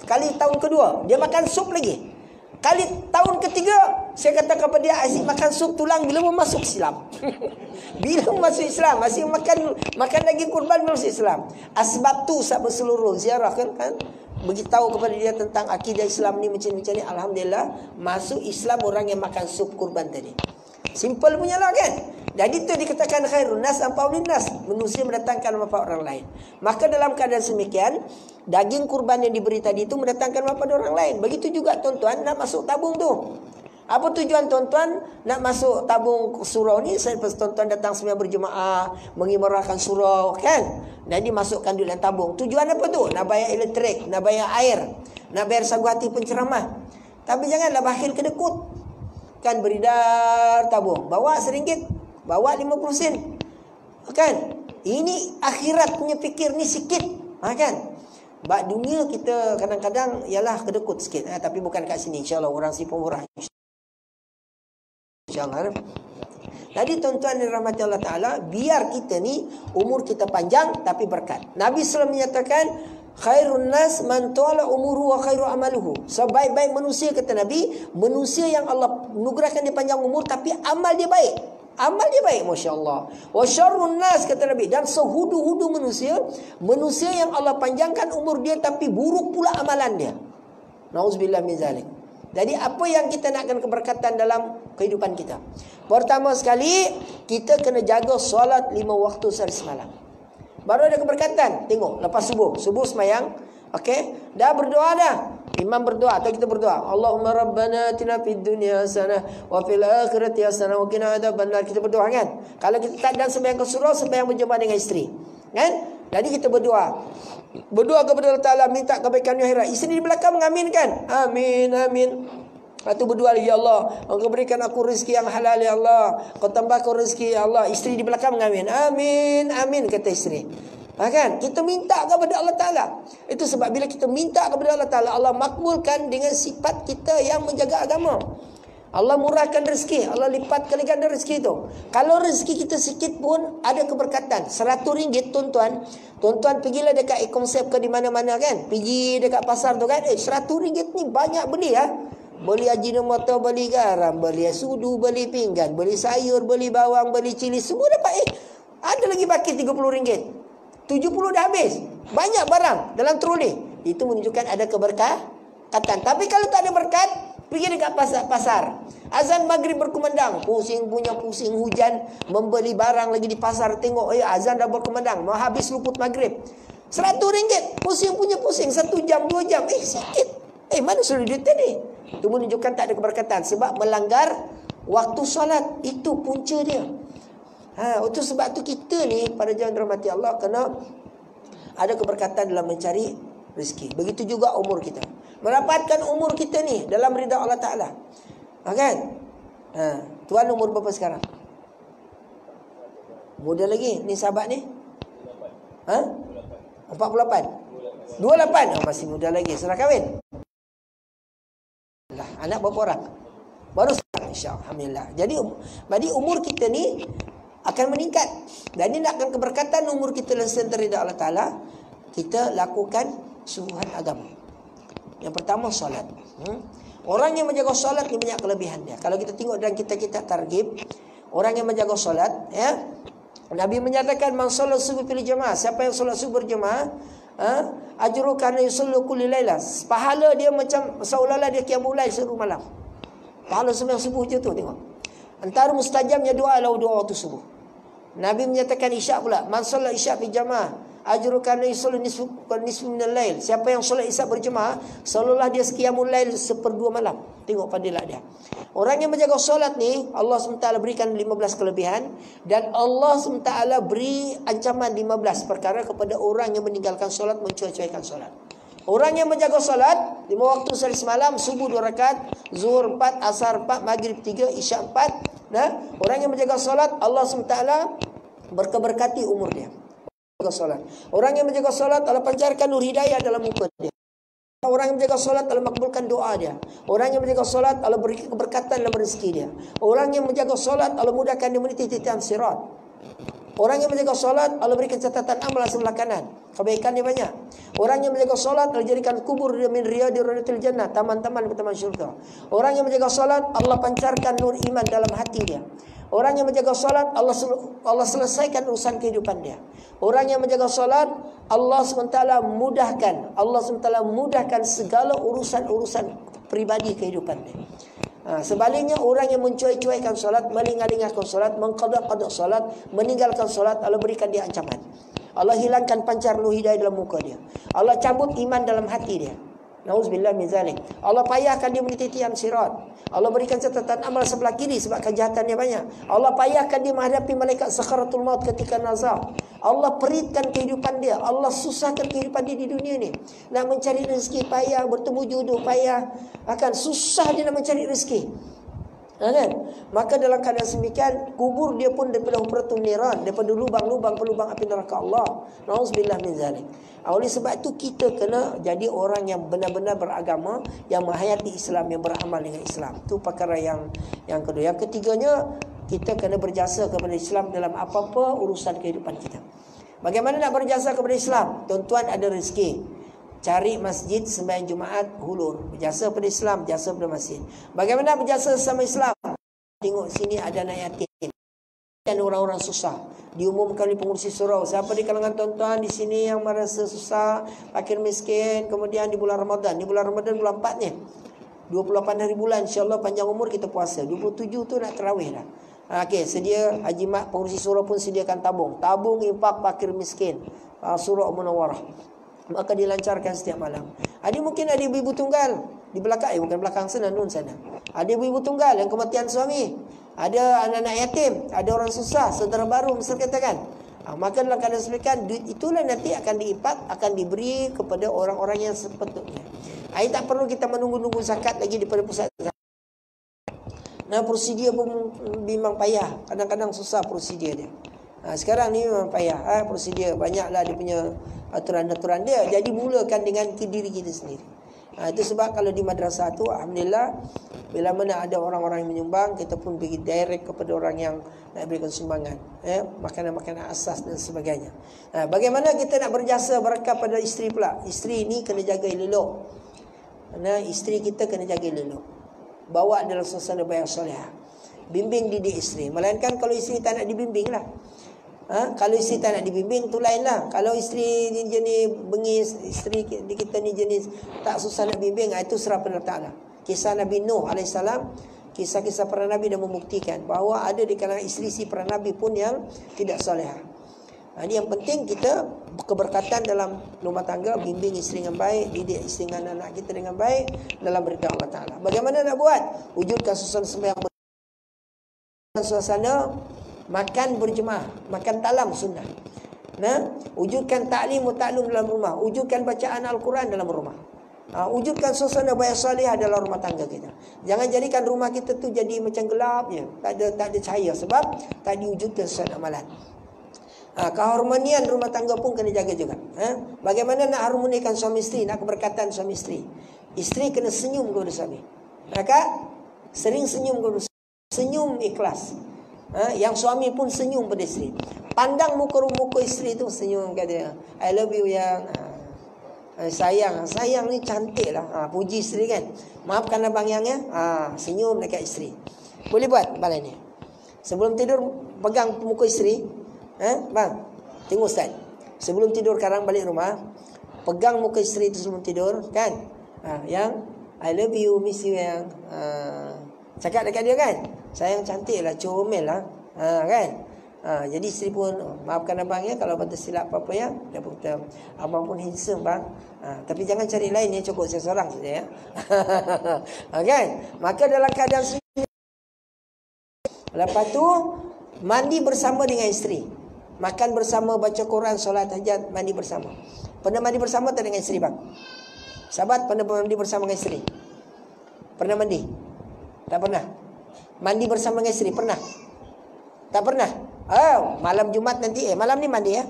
kali tahun kedua, dia makan sup lagi. Kali tahun ketiga, saya kata kepada dia, asyik makan sup tulang bila mau masuk Islam. Bila masuk Islam, asyik makan daging kurban bila masuk Islam. Sebab tu sahabat seluruh ziarah kan beritahu kepada dia tentang akidah Islam ni macam ni. Alhamdulillah, masuk Islam orang yang makan sup kurban tadi. Simple punya lah kan. Jadi itu dikatakan khairun nas anfa'un linnas, manusia mendatangkan manfaat orang lain. Maka dalam keadaan semikian, daging kurban yang diberi tadi itu mendatangkan manfaat orang lain. Begitu juga tuan-tuan nak masuk tabung tu. Apa tujuan tuan-tuan nak masuk tabung surau ni? Saya tuan-tuan datang sembahyang berjemaah, mengimarahkan surau kan. Jadi masukkan duit dalam tabung. Tujuan apa tu? Nak bayar elektrik, nak bayar air, nak bayar sagu hati penceramah. Tapi janganlah bakhil kedekut. Kan beridar tabung, bawa RM1, bawa 50 sen. Kan? Ini akhirat punya fikir ni sikit. Kan? Bak dunia kita kadang-kadang ialah kedekut sikit. Tapi bukan kat sini. InsyaAllah orang si pemurah. InsyaAllah. Jadi tuan-tuan dan rahmati Allah Ta'ala, biar kita ni umur kita panjang tapi berkat. Nabi SAW menyatakan, khairun nas man tuala umuru wa khairu amaluhu. Sebaik-baik manusia kata Nabi, manusia yang Allah nugerahkan dia panjang umur tapi amal dia baik. Amal dia baik, masya-Allah. Wa syarrun nas kata Nabi, dan sehudu-hudu manusia yang Allah panjangkan umur dia tapi buruk pula amalan dia. Nauzubillah min zalik. Jadi apa yang kita nakkan keberkatan dalam kehidupan kita? Pertama sekali, kita kena jaga solat 5 waktu sehari semalam. Baru ada keberkatan. Tengok, lepas subuh semayang, okey, dah berdoa dah. Imam berdoa atau kita berdoa, Allahumma rabbana atina fid dunya hasanah wa fil akhirati hasanah wa qina adzabannar. Kita berdoa kan? Kalau kita tak dan sembahyang ke surau, sembahyang berjemaah dengan isteri. Kan? Jadi kita berdoa. Berdoa kepada Allah Ta'ala, minta kebaikan di akhirat. Isteri di belakang mengaminkan. Amin, amin. Lepas tu berdoa lagi, ya Allah, Engkau berikan aku rezeki yang halal ya Allah. Kau tambahkan rezeki ya Allah. Isteri di belakang mengamin. Amin, amin kata isteri. Kan? Kita minta kepada Allah Ta'ala. Itu sebab bila kita minta kepada Allah Ta'ala, Allah makbulkan dengan sifat kita yang menjaga agama. Allah murahkan rezeki. Allah lipat kali ganda rezeki tu. Kalau rezeki kita sikit pun ada keberkatan. RM100 tuan-tuan. Tuan-tuan pergilah dekat e-konsep ke di mana-mana kan. Pergi dekat pasar tu kan. RM100 ni banyak beli ya. Beli ajinomoto, beli garam, beli sudu, beli pinggan, beli sayur, beli bawang, beli cili. Semua dapat. Ada lagi baki RM30. 70 dah habis. Banyak barang dalam troli. Itu menunjukkan ada keberkatan. Tapi kalau tak ada berkat, pergi dekat pasar. Azan maghrib berkumandang. Pusing punya pusing hujan. Membeli barang lagi di pasar. Tengok azan dah berkumandang. Mau habis luput maghrib. RM100. Pusing punya pusing. 1 jam 2 jam. Sikit. Mana suruh duit ni? Itu menunjukkan tak ada keberkatan. Sebab melanggar waktu solat. Itu punca dia. Itu sebab tu kita ni pada jalan dirahmati Allah kena ada keberkatan dalam mencari rezeki. Begitu juga umur kita. Merapatkan umur kita ni dalam ridha Allah Ta'ala. Kan? Tuan umur berapa sekarang? Muda lagi. Ni sahabat ni? 48? 28? Masih muda lagi. Sudah kahwin? Anak berapa orang? Baru sekarang, insyaAllah. Alhamdulillah. Jadi umur kita ni akan meningkat. Dan ini nak akan keberkatan umur kita dalam sentera ridha Allah Ta'ala. Kita lakukan suruhan agama. Yang pertama, solat. Orang yang menjaga solat ni banyak kelebihan dia. Kalau kita tengok dalam kitab-kitab targhib, orang yang menjaga solat, ya, Nabi menyatakan man solat subuh fil jamaah. Siapa yang solat subuh berjamaah, ajru kana yusallu kulli lailah. Pahala dia macam seolah-olah dia qiyamul lail seluruh malam. Pahala sembahyang subuh je tu tengok. Antara mustajabnya doa adalah doa waktu subuh. Nabi menyatakan isyak pula, man solat isyak fi jamaah, ajru kana yusallu nisfu minal lail. Siapa yang solat isyak berjemaah, seolah-olah dia qiyamul lail 1/2 malam. Tengok fadilat dia. Orang yang menjaga solat ni, Allah SWT berikan 15 kelebihan. Dan Allah SWT beri ancaman 15 perkara kepada orang yang meninggalkan solat, mencuai-cuaikan solat. Orang yang menjaga solat 5 waktu sehari semalam, subuh 2 rakaat, zuhur 4, asar 4, maghrib 3, isyak 4. Orang yang menjaga solat, Allah SWT berkeberkati umur dia. Solat. Orang yang menjaga solat Allah pancarkan nur hidayah dalam muka dia. Orang yang menjaga solat Allah makbulkan doa dia. Orang yang menjaga solat Allah beri keberkatan dalam rezeki dia. Orang yang menjaga solat Allah mudahkan dia meniti titian sirat. Orang yang menjaga solat Allah berikan catatan amal sebelah kanan. Kebaikan dia banyak. Orang yang menjaga solat Allah jadikan kubur dia min riyadil jannah, taman-taman taman syurga. Orang yang menjaga solat Allah pancarkan nur iman dalam hati dia. Orang yang menjaga solat Allah selesaikan urusan kehidupan dia. Orang yang menjaga solat Allah SWT mudahkan segala urusan-urusan pribadi kehidupan dia. Sebaliknya orang yang mencuai-cuaikan solat, melingal-lingalkan solat, mengqada-qada solat, meninggalkan solat, Allah berikan dia ancaman. Allah hilangkan pancar nur hidayah dalam muka dia. Allah cabut iman dalam hati dia. Nauzubillah min zalik. Allah payahkan dia meniti tiang sirat. Allah berikan catatan amal sebelah kiri sebab kejahatannya banyak. Allah payahkan dia menghadapi malaikat sakratul maut ketika nazar. Allah peritkan kehidupan dia. Allah susahkan kehidupan dia di dunia ni. Nak mencari rezeki payah, bertemu jodoh payah, akan susah dia nak mencari rezeki. Kan? Maka dalam keadaan semikian, kubur dia pun daripada hufratul niran, daripada lubang-lubang pelubang api neraka Allah. Nauzubillah min zalik. Oleh sebab itu kita kena jadi orang yang benar-benar beragama, yang menghayati Islam, yang beramal dengan Islam. Itu perkara yang kedua. Yang ketiganya, kita kena berjasa kepada Islam dalam apa-apa urusan kehidupan kita. Bagaimana nak berjasa kepada Islam? Tuan-tuan ada rezeki, cari masjid sembahyang Jumaat, hulur. Berjasa pada Islam, berjasa pada masjid. Bagaimana berjasa sama Islam? Tengok sini ada anak yatim dan orang-orang susah. Diumumkan di pengurusi surau. Siapa di kalangan tuan-tuan di sini yang merasa susah, fakir miskin, kemudian di bulan Ramadan. Di bulan Ramadan bulan 4 ni. 28 hari bulan, insya-Allah panjang umur kita puasa. 27 tu nak tarawih dah. Okey, sedia Haji Mat pengurusi surau pun sediakan tabung. Tabung infak fakir miskin. Surau Munawarah. Maka dilancarkan setiap malam. Ada mungkin ada ibu-ibu tunggal di belakang, bukan belakang sana, nun sana. Ada ibu-ibu tunggal yang kematian suami. Ada anak-anak yatim, ada orang susah, saudara baru misal katakan. Maka dalam keadaan demikian, duit itulah nanti akan diipak, akan diberi kepada orang-orang yang sepatutnya. Tak perlu kita menunggu-nunggu zakat lagi daripada pusat zakat. Nah, prosedur pun memang payah. Kadang-kadang susah prosedur dia. Sekarang ni memang payah. Prosedur banyaklah dia punya aturan-aturan dia. Jadi mulakan dengan diri kita sendiri. Itu sebab kalau di madrasah tu, alhamdulillah, bila mana ada orang-orang yang menyumbang, kita pun pergi direct kepada orang yang nak berikan sumbangan, makanan-makanan asas dan sebagainya. Bagaimana kita nak berjasa berkat pada isteri pula? Isteri ni kena jaga elok. Isteri kita kena jaga elok. Bawa dalam suasana baik solehah. Bimbing didik isteri. Melainkan kalau isteri tak nak dibimbing lah. Kalau isteri tak nak dibimbing, tu lain lah. Kalau isteri ni jenis bengis, isteri kita ni jenis tak susah nak bimbing, itu serah pada Allah Ta'ala. Kisah Nabi Nuh AS, kisah-kisah para Nabi dah membuktikan bahawa ada di kalangan isteri para Nabi pun yang tidak solehah. Ini yang penting, kita keberkatan dalam rumah tangga, bimbing isteri dengan baik, didik isteri dengan anak kita dengan baik dalam berita Allah Ta'ala. Bagaimana nak buat? Wujudkan suasana sembahyang, suasana makan berjemaah, makan talam sunnah. Wujudkan ta'lim taklum dalam rumah, wujudkan bacaan Al-Quran dalam rumah. Wujudkan suasana baik salihah dalam rumah tangga kita. Jangan jadikan rumah kita tu jadi macam gelap je, tak ada cahaya, sebab tak diwujudkan suasana amalan. Keharmonian rumah tangga pun kena jaga juga. Bagaimana nak harmonikan suami isteri, nak keberkatan suami isteri? Isteri kena senyum kepada suami. Kak, sering senyum kepada suami. Senyum ikhlas. Yang suami pun senyum pada isteri. Pandang muka isteri tu, senyum kata, I love you yang sayang ni cantik lah. Puji isteri kan. Maafkan abang yang senyum dekat isteri. Boleh buat malam ni. Sebelum tidur pegang muka isteri. Bang, tengok Ustaz, sebelum tidur sekarang balik rumah, pegang muka isteri tu sebelum tidur kan. Yang I love you, miss you yang cakap dekat dia kan. Sayang cantik lah, comel lah, kan. Jadi isteri pun maafkan abang ya kalau abang tersilap apa-apa ya. Dia pun kata, abang pun handsome bang. Tapi jangan cari lain ya, cukup saya seorang saja ya. Kan. Maka dalam keadaan senyum, lepas tu mandi bersama dengan isteri. Makan bersama, baca Quran, solat hajat, mandi bersama. Pernah mandi bersama tak dengan isteri bang? Sahabat pernah mandi bersama dengan isteri? Pernah mandi? Tak pernah? Mandi bersama dengan isteri? Pernah? Tak pernah? Malam Jumat nanti, malam ni mandi ya.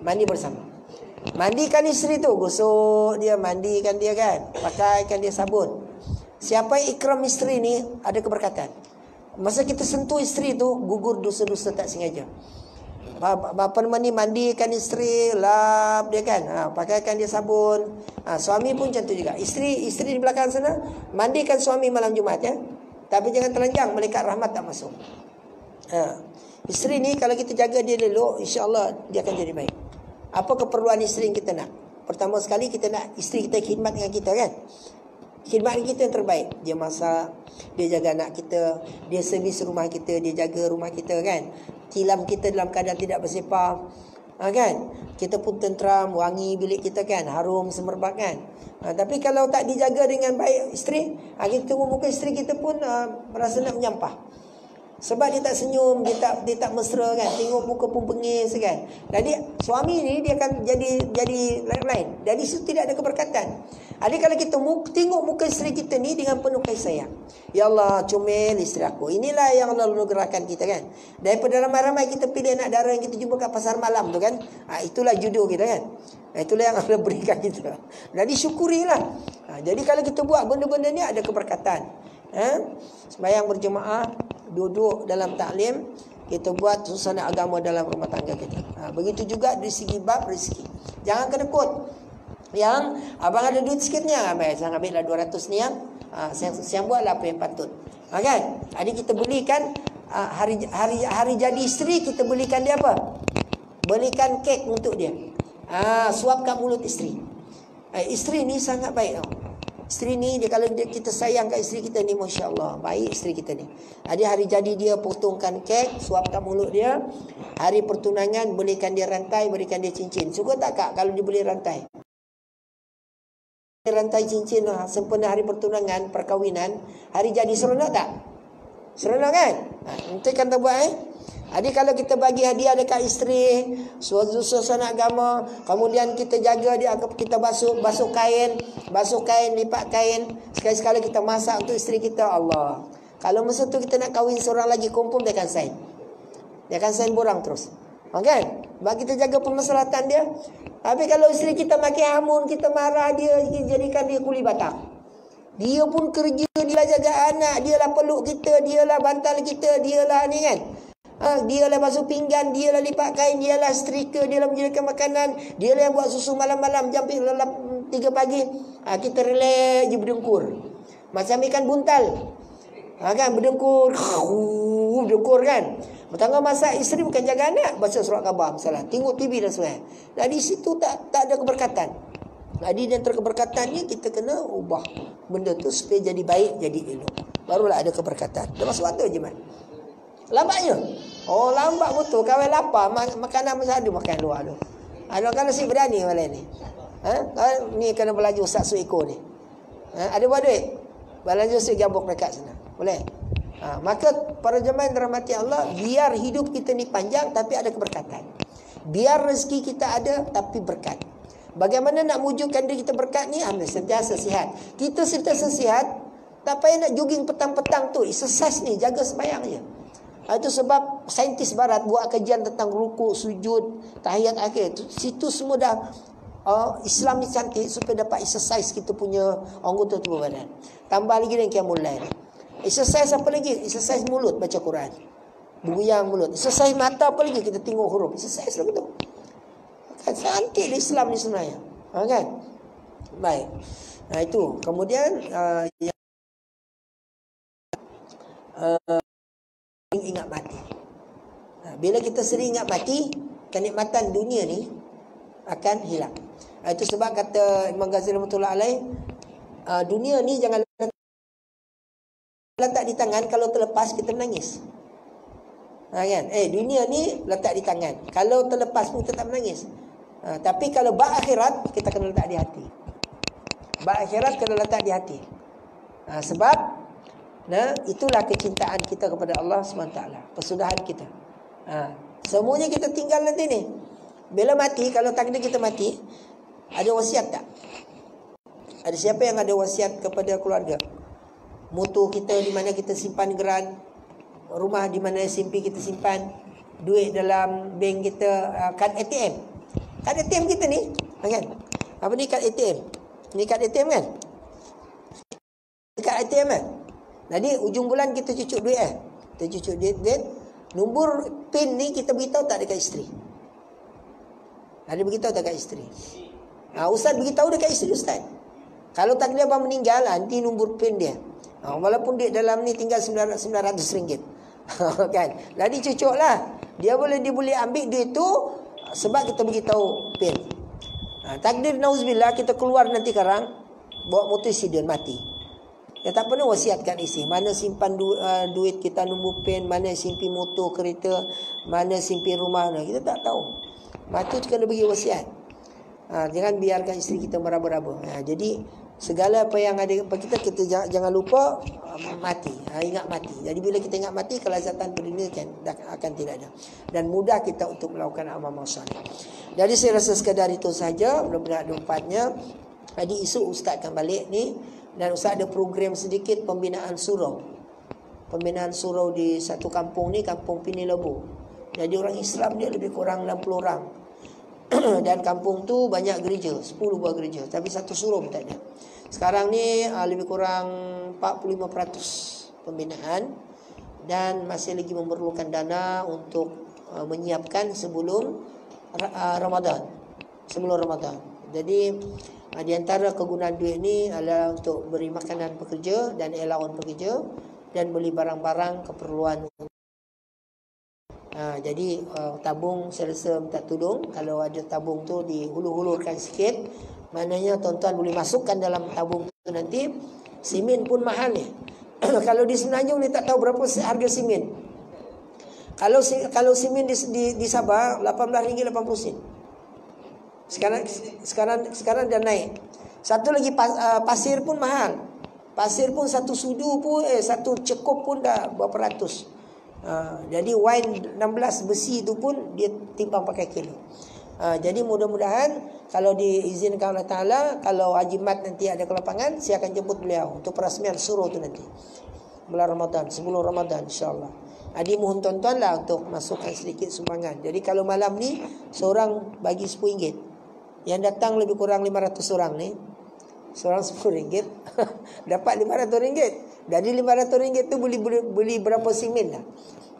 Mandi bersama. Mandikan isteri tu, gosok dia, mandikan dia kan, pakaikan dia sabun. Siapa yang ikram isteri ni ada keberkatan. Masa kita sentuh isteri tu, gugur dosa-dosa tak sengaja. Bapa ni mandikan isteri, lap dia kan, pakaikan dia sabun. Suami pun macam tu juga. Isteri di belakang sana, mandikan suami malam Jumat ya. Tapi jangan telanjang, malaikat rahmat tak masuk. Isteri ni kalau kita jaga dia elok, insya-Allah dia akan jadi baik. Apa keperluan isteri yang kita nak? Pertama sekali kita nak isteri kita khidmat dengan kita kan. Khidmat kita yang terbaik. Dia masak, dia jaga anak kita, dia servis rumah kita, dia jaga rumah kita kan. Tilam kita dalam keadaan tidak bersepah, kan. Kita pun tenteram, wangi bilik kita kan, harum semerbak kan. Tapi kalau tak dijaga dengan baik isteri, kita tengok muka isteri kita pun merasa nak menyampah. Sebab dia tak senyum, dia tak mesra kan. Tengok muka pun bengis kan. Jadi suami ni dia akan jadi lain-lain. Dari situ tidak ada keberkatan. Jadi kalau kita tengok muka isteri kita ni dengan penuh kasih sayang. Ya Allah, comel isteri aku. Inilah yang Allah anugerahkan kita kan. Daripada ramai-ramai kita pilih anak dara yang kita jumpa kat pasar malam tu kan. Itulah jodoh kita kan. Itulah yang Allah berikan kita. Jadi syukurilah. Jadi kalau kita buat benda-benda ni ada keberkatan. Sembahyang berjemaah, duduk dalam taklim, kita buat suasana agama dalam rumah tangga kita. Begitu juga dari segi bab rezeki. Jangan kedekut. Yang abang ada duit sikitnya, saya ambil lah 200 ni yang saya buatlah apa yang patut. Kan? Jadi kita belikan hari jadi isteri, kita belikan dia apa? Belikan kek untuk dia. Suapkan mulut isteri. Isteri ni sangat baik tau. Isteri ni dia, kalau kita sayang kat isteri kita ni, Masya Allah, baik isteri kita ni. Jadi hari jadi dia potongkan kek, suapkan mulut dia. Hari pertunangan belikan dia rantai, berikan dia cincin. Suka tak kak kalau dia beli rantai? Rantai cincin sempena hari pertunangan, perkahwinan, hari jadi, seronok tak? Seronok kan? Nanti kan kita buat Jadi kalau kita bagi hadiah dekat isteri, suasana agama, kemudian kita jaga dia, kita basuh kain, lipat kain, sekali-sekala kita masak untuk isteri kita, Allah. Kalau masa tu kita nak kahwin seorang lagi, confirm dia akan sign. Dia akan sign borang terus. Kan? Sebab kita jaga permasalahatan dia. Tapi kalau isteri kita makin hamun, kita marah dia, kita jadikan dia kuli batang. Dia pun kerja, dia lah jaga anak, dia lah peluk kita, dia lah bantal kita, dia lah ni kan. Dia lah basuh pinggan, dia lah lipat kain, dia lah setrika, dia lah menyediakan makanan, dia lah yang buat susu malam-malam jam 3 pagi. Kita relax je berdengkur. Macam ikan buntal. Kan berdengkur. Berdengkur kan. Bertangga masak isteri bukan jaga anak, baca surat khabar misalnya, tengok TV dan sebagainya. Jadi situ tak ada keberkatan. Jadi di antara keberkatannya kita kena ubah benda tu supaya jadi baik, jadi elok. Barulah ada keberkatan. Dah masuk waktu je man. Lambatnya. Oh lambat betul. Kawan lapar, makanan masa ada makan luar tu. Ada kan nasi berani malam ni. Ni kena belanja Ustaz Suiko ni. Ada buat duit? Belanja Ustaz Gambok dekat sana. Boleh? Maka para jemaah yang dirahmati Allah, biar hidup kita ni panjang tapi ada keberkatan. Biar rezeki kita ada tapi berkat. Bagaimana nak wujudkan diri kita berkat ni? Ambil sentiasa sihat. Kita sentiasa sihat, tak payah nak jogging petang-petang tu. Exercise ni, jaga sembahyang je. Itu sebab saintis barat buat kajian tentang rukuk, sujud, tahiyat akhir. Situ semua dah Islam ni cantik supaya dapat exercise kita punya anggota tubuh badan. Tambah lagi dengan qiyamul lail. Exercise apa lagi? Exercise mulut, baca Quran. Buyang mulut. Exercise mata apa lagi? Kita tengok huruf. Exercise lah betul. Kan cantik di Islam ni sebenarnya. Kan? Baik. Itu. Kemudian ingat mati. Bila kita sering ingat mati, kenikmatan dunia ni akan hilang. Itu sebab kata Imam Ghazali rahmatullah alaih, dunia ni jangan letak di tangan, kalau terlepas kita menangis. Kan? Dunia ni letak di tangan, kalau terlepas pun kita tak menangis. Tapi kalau bab akhirat, kita kena letak di hati. Bab akhirat kena letak di hati. Sebab itulah kecintaan kita kepada Allah SWT, persudahan kita. Semuanya kita tinggal nanti ni. Bila mati, kalau takdir kita mati, ada wasiat tak? Ada siapa yang ada wasiat kepada keluarga? Motor kita di mana kita simpan geran, rumah di mana SMP kita simpan, duit dalam bank kita, kad ATM. Kad ATM kita ni, kan? Apa ni kad ATM? Ni kad ATM kan? Kad ATM kan? Jadi ujung bulan kita cucuk duit Kita cucuk duit. Nombor PIN ni kita beritahu tak dekat isteri? Ada beritahu tak dekat isteri? Ustaz beritahu dekat isteri Ustaz. Kalau takdir abang meninggal, nanti nombor PIN dia. Walaupun duit dalam ni tinggal RM900. Kan? Jadi cucuklah. Dia boleh ambil duit tu sebab kita beritahu PIN. Takdir nauzubillah kita keluar nanti karang, bawa motor accident mati. Ya tak pernah wasiatkan isi. Mana simpan duit kita nombor PIN, mana simpan motor kereta, mana simpan rumah. Kita tak tahu. Mati tu kena bagi wasiat. Jangan biarkan isteri kita meraba-raba. Jadi segala apa yang ada kita jangan lupa mati. Ingat mati. Jadi bila kita ingat mati, kelazatan dunia akan tidak ada. Dan mudah kita untuk melakukan amal saleh. Jadi saya rasa sekadar itu saja. Mudah-mudahan ada manfaatnya. Jadi esok Ustaz akan balik ni. Dan Ustaz ada program sedikit pembinaan surau. Pembinaan surau di satu kampung ni, Kampung Pinilabu. Jadi orang Islam dia lebih kurang 60 orang. Dan kampung tu banyak gereja, 10 buah gereja, tapi satu surau pun tak ada. Sekarang ni lebih kurang 45% pembinaan. Dan masih lagi memerlukan dana untuk menyiapkan sebelum Ramadan. Sebelum Ramadan. Jadi di antara kegunaan duit ni adalah untuk beri makanan pekerja dan allowance pekerja dan beli barang-barang keperluan. Jadi tabung saya rasa minta tolong, kalau ada tabung tu dihulur-hulurkan sikit. Maknanya tuan-tuan boleh masukkan dalam tabung tu nanti. Simen pun mahal ni. Kalau di Semenanjung ni tak tahu berapa harga simen. Kalau simen di Sabah RM18.80. Sekarang dah naik. Satu lagi pasir pun mahal. Pasir pun satu sudu pun satu cekup pun dah berapa ratus. Jadi wine 16 besi tu pun dia timbang pakai kilo. Jadi mudah-mudahan kalau diizinkan Allah Ta'ala, kalau Haji Mat nanti ada ke lapangan, saya akan jemput beliau untuk perasmian surau tu nanti. bulan Ramadan, sebelum Ramadan insya-Allah. Adik mohon tuan-tuan lah untuk masukkan sedikit sumbangan. Jadi kalau malam ni seorang bagi RM10. Yang datang lebih kurang 500 orang ni, seorang RM10 dapat RM500. Dari RM500 tu boleh beli berapa simen dah,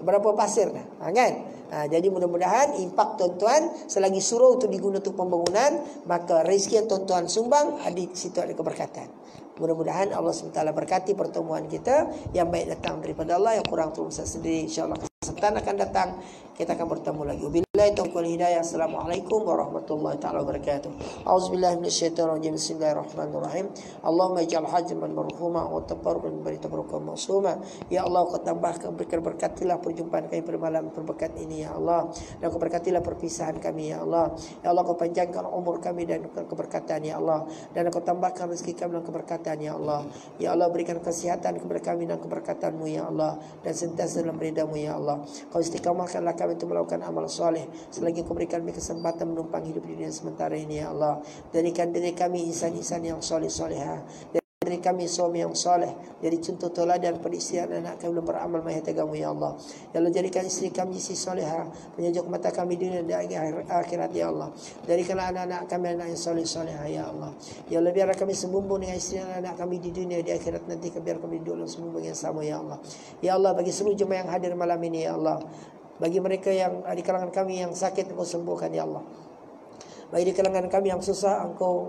berapa pasir dah, kan? Jadi mudah-mudahan impak tuan-tuan selagi suruh tu digunakan untuk pembangunan, maka rezeki yang tuan-tuan sumbang di situ ada keberkatan. Mudah-mudahan Allah SWT berkati pertemuan kita. Yang baik datang daripada Allah, yang kurang tu urusan sendiri. InsyaAllah kesempatan akan datang kita akan bertemu lagi. Wabillahi taufiq wal hidayah. Assalamualaikum warahmatullahi taala wabarakatuh. Auzubillahi minasyaitonir rajim. Bismillahirrahmanirrahim. Allahumma ij'al hajman marhuma wa tabarrukan bari tabarrukan maksuma. Ya Allah, kau tambahkan, berkatilah perjumpaan kami pada malam berberkat ini ya Allah. Dan kau berkatilah perpisahan kami ya Allah. Ya Allah, kau panjangkan umur kami dan keberkatan ya Allah. Dan kau tambahkan rezeki kami dan keberkatan ya Allah. Ya Allah, berikan kesihatan kepada kami dan keberkatan-Mu ya Allah, dan sentiasa dalam ridha-Mu ya Allah. Kau istiqamahkanlah kami untuk melakukan amal soleh selagi kau berikan kami kesempatan menumpang hidup di dunia sementara ini ya Allah. Jadikan diri kami insan-insan yang soleh-solehah, dari kami suami yang soleh, jadi contoh teladan pada isteri anak kami belum beramal mahir tegamu ya Allah. Ya Allah, jadikan isteri kami isteri solehah, penyejuk mata kami dunia dan akhirat ya Allah. Jadikanlah anak-anak kami anak yang soleh-solehah ya Allah. Ya Allah, biarlah kami sembumbung dengan isteri dan anak kami di dunia, di akhirat nanti, biar kami duduk dalam sembumbung yang sama ya Allah. Ya Allah, bagi seluruh jemaah yang hadir malam ini ya Allah, bagi mereka yang di kalangan kami yang sakit, Engkau sembuhkan ya Allah. Bagi di kalangan kami yang susah, Engkau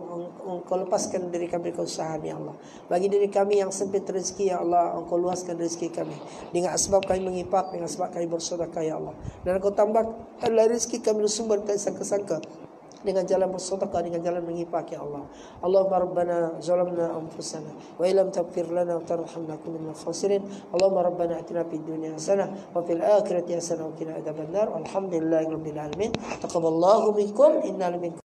lepaskan dari kami kesusahan ya Allah. Bagi diri kami yang sempit rezeki ya Allah, Engkau luaskan rezeki kami. Dengan sebab kami mengipak, dengan sebab kami bersedekah ya Allah. Dan Engkau tambahkanlah rezeki kami sumber dari sangka-sangka, dengan jalan bersedekah, dengan jalan mengipak ya Allah. Allahumma rabbana zalamna anfusana wa illam taghfir lana wa tarhamna kunna minal khasirin. Allahumma rabbana atina fid dunya hasanah wa fil akhirati hasanah wa qina adzabannar. Alhamdulillahirabbil alamin. Taqabbalallahu minkum innal minkum